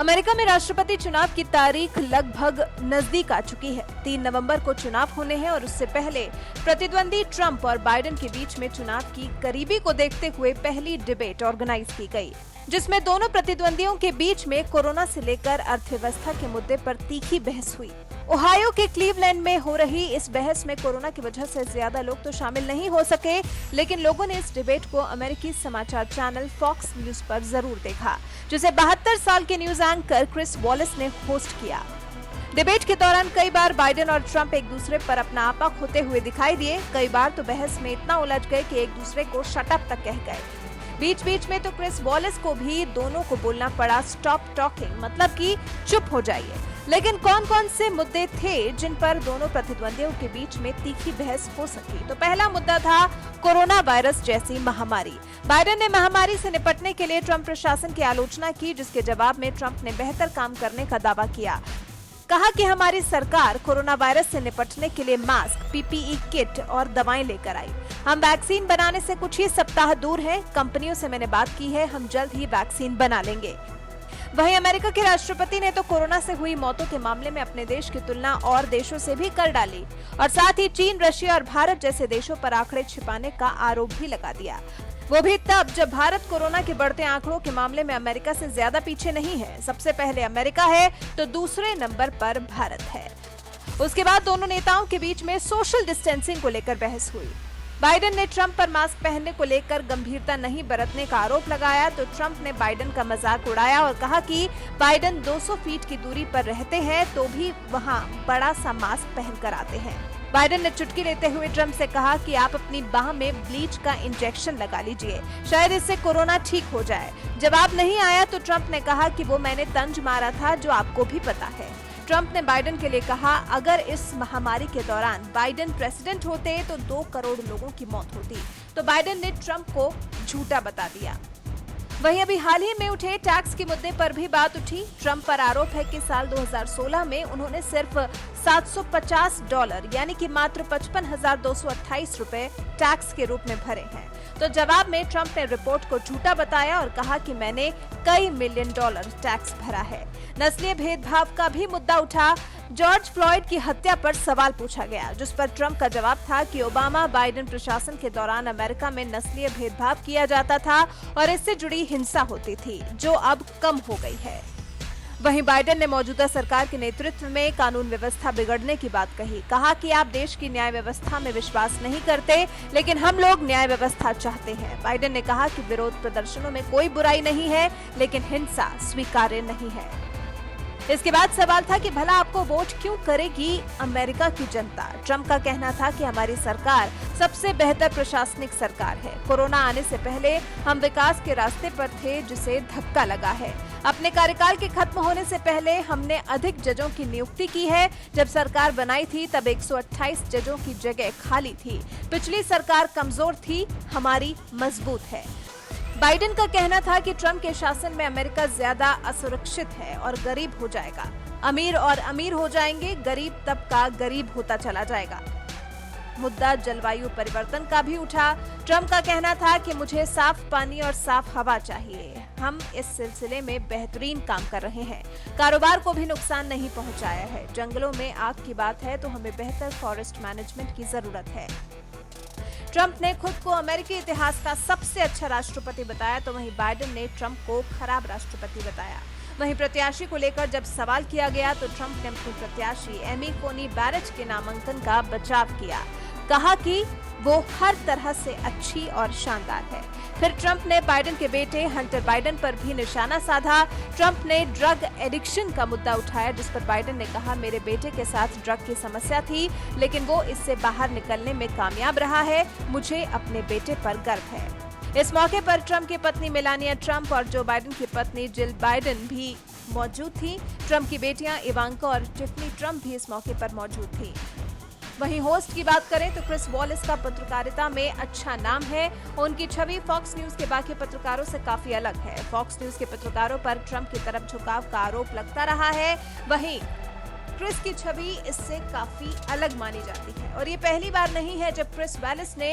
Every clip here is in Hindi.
अमेरिका में राष्ट्रपति चुनाव की तारीख लगभग नजदीक आ चुकी है। 3 नवंबर को चुनाव होने हैं और उससे पहले प्रतिद्वंदी ट्रंप और बाइडेन के बीच में चुनाव की करीबी को देखते हुए पहली डिबेट ऑर्गेनाइज की गई, जिसमें दोनों प्रतिद्वंदियों के बीच में कोरोना से लेकर अर्थव्यवस्था के मुद्दे पर तीखी बहस हुई। ओहायो के क्लीवलैंड में हो रही इस बहस में कोरोना की वजह से ज्यादा लोग तो शामिल नहीं हो सके, लेकिन लोगों ने इस डिबेट को अमेरिकी समाचार चैनल फॉक्स न्यूज पर जरूर देखा, जिसे 72 साल के न्यूज एंकर क्रिस वॉलेस ने होस्ट किया। डिबेट के दौरान कई बार बाइडेन और ट्रंप एक दूसरे पर अपना आपा खोते हुए दिखाई दिए। कई बार तो बहस में इतना उलझ गए कि एक दूसरे को शट अप तक कह गए। बीच बीच में तो क्रिस वॉलेस को भी दोनों को बोलना पड़ा स्टॉप टॉकिंग, मतलब कि चुप हो जाइए। लेकिन कौन कौन से मुद्दे थे जिन पर दोनों प्रतिद्वंदियों के बीच में तीखी बहस हो सकी? तो पहला मुद्दा था कोरोना वायरस जैसी महामारी। बाइडेन ने महामारी से निपटने के लिए ट्रंप प्रशासन की आलोचना की, जिसके जवाब में ट्रंप ने बेहतर काम करने का दावा किया। कहा कि हमारी सरकार कोरोना वायरस से निपटने के लिए मास्क, पीपीई किट और दवाएं लेकर आई। हम वैक्सीन बनाने से कुछ ही सप्ताह दूर हैं। कंपनियों से मैंने बात की है, हम जल्द ही वैक्सीन बना लेंगे। वहीं अमेरिका के राष्ट्रपति ने तो कोरोना से हुई मौतों के मामले में अपने देश की तुलना और देशों से भी कर डाली और साथ ही चीन, रशिया और भारत जैसे देशों पर आंकड़े छिपाने का आरोप भी लगा दिया। वो भी तब जब भारत कोरोना के बढ़ते आंकड़ों के मामले में अमेरिका से ज्यादा पीछे नहीं है। सबसे पहले अमेरिका है तो दूसरे नंबर पर भारत है। उसके बाद दोनों नेताओं के बीच में सोशल डिस्टेंसिंग को लेकर बहस हुई। बाइडेन ने ट्रंप पर मास्क पहनने को लेकर गंभीरता नहीं बरतने का आरोप लगाया तो ट्रंप ने बाइडेन का मजाक उड़ाया और कहा कि बाइडेन 200 फीट की दूरी पर रहते हैं तो भी वहां बड़ा सा मास्क पहनकर आते हैं। बाइडेन ने चुटकी लेते हुए ट्रंप से कहा कि आप अपनी बाह में ब्लीच का इंजेक्शन लगा लीजिए, शायद इससे कोरोना ठीक हो जाए। जवाब नहीं आया तो ट्रंप ने कहा कि वो मैंने तंज मारा था, जो आपको भी पता है। ट्रंप ने बाइडेन के लिए कहा, अगर इस महामारी के दौरान बाइडेन प्रेसिडेंट होते तो 2 करोड़ लोगों की मौत होती। तो बाइडेन ने ट्रंप को झूठा बता दिया। वहीं अभी हाल ही में उठे टैक्स के मुद्दे पर भी बात उठी। ट्रंप पर आरोप है कि साल 2016 में उन्होंने सिर्फ $750 यानी कि मात्र 55,228 रुपए टैक्स के रूप में भरे हैं। तो जवाब में ट्रंप ने रिपोर्ट को झूठा बताया और कहा कि मैंने कई $मिलियन टैक्स भरा है। नस्लीय भेदभाव का भी मुद्दा उठा। जॉर्ज फ्लॉयड की हत्या पर सवाल पूछा गया, जिस पर ट्रंप का जवाब था कि ओबामा बाइडेन प्रशासन के दौरान अमेरिका में नस्लीय भेदभाव किया जाता था और इससे जुड़ी हिंसा होती थी, जो अब कम हो गई है। वहीं बाइडेन ने मौजूदा सरकार के नेतृत्व में कानून व्यवस्था बिगड़ने की बात कही। कहा कि आप देश की न्याय व्यवस्था में विश्वास नहीं करते, लेकिन हम लोग न्याय व्यवस्था चाहते हैं। बाइडेन ने कहा कि विरोध प्रदर्शनों में कोई बुराई नहीं है, लेकिन हिंसा स्वीकार्य नहीं है। इसके बाद सवाल था कि भला आपको वोट क्यों करेगी अमेरिका की जनता? ट्रंप का कहना था कि हमारी सरकार सबसे बेहतर प्रशासनिक सरकार है। कोरोना आने से पहले हम विकास के रास्ते पर थे, जिसे धक्का लगा है। अपने कार्यकाल के खत्म होने से पहले हमने अधिक जजों की नियुक्ति की है। जब सरकार बनाई थी तब 128 जजों की जगह खाली थी। पिछली सरकार कमजोर थी, हमारी मजबूत है। बाइडेन का कहना था कि ट्रंप के शासन में अमेरिका ज्यादा असुरक्षित है और गरीब हो जाएगा। अमीर और अमीर हो जाएंगे, गरीब तबका गरीब होता चला जाएगा। मुद्दा जलवायु परिवर्तन का भी उठा। ट्रंप का कहना था कि मुझे साफ पानी और साफ हवा चाहिए। हम इस सिलसिले में बेहतरीन काम कर रहे हैं। कारोबार को भी नुकसान नहीं पहुंचाया है। जंगलों में आग की बात है तो हमें बेहतर फॉरेस्ट मैनेजमेंट की जरूरत है। ट्रंप ने खुद को अमेरिकी इतिहास का सबसे अच्छा राष्ट्रपति बताया, तो वहीं बाइडेन ने ट्रंप को खराब राष्ट्रपति बताया। वहीं प्रत्याशी को लेकर जब सवाल किया गया तो ट्रंप ने अपनी प्रत्याशी एमी कोनी बैरेट के नामांकन का बचाव किया। कहा कि वो हर तरह से अच्छी और शानदार है। फिर ट्रंप ने बाइडेन के बेटे हंटर बाइडेन पर भी निशाना साधा। ट्रंप ने ड्रग एडिक्शन का मुद्दा उठाया, जिस पर बाइडेन ने कहा, मेरे बेटे के साथ ड्रग की समस्या थी, लेकिन वो इससे बाहर निकलने में कामयाब रहा है। मुझे अपने बेटे पर गर्व है। इस मौके पर ट्रंप की पत्नी मेलानिया ट्रंप और जो बाइडेन की पत्नी जिल बाइडेन भी मौजूद थी। ट्रंप की बेटियां इवांका और टिफनी ट्रंप भी इस मौके पर मौजूद थी। वहीं होस्ट की बात करें तो क्रिस वॉलेस का पत्रकारिता में अच्छा नाम है। उनकी छवि फॉक्स न्यूज के बाकी पत्रकारों से काफी अलग है। फॉक्स न्यूज के पत्रकारों पर ट्रंप की तरफ झुकाव का आरोप लगता रहा है। वहीं क्रिस की छवि इससे काफी अलग मानी जाती है और ये पहली बार नहीं है जब क्रिस वैलिस ने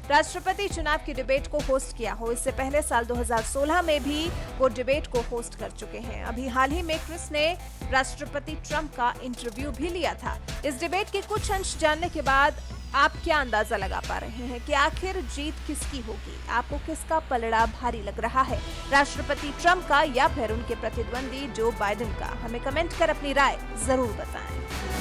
राष्ट्रपति चुनाव की डिबेट को होस्ट किया हो। इससे पहले साल 2016 में भी वो डिबेट को होस्ट कर चुके हैं। अभी हाल ही में क्रिस ने राष्ट्रपति ट्रंप का इंटरव्यू भी लिया था। इस डिबेट के कुछ अंश जानने के बाद आप क्या अंदाजा लगा पा रहे हैं कि आखिर जीत किसकी होगी? आपको किसका पलड़ा भारी लग रहा है, राष्ट्रपति ट्रंप का या फिर उनके प्रतिद्वंदी जो बाइडेन का? हमें कमेंट कर अपनी राय जरूर बताएं।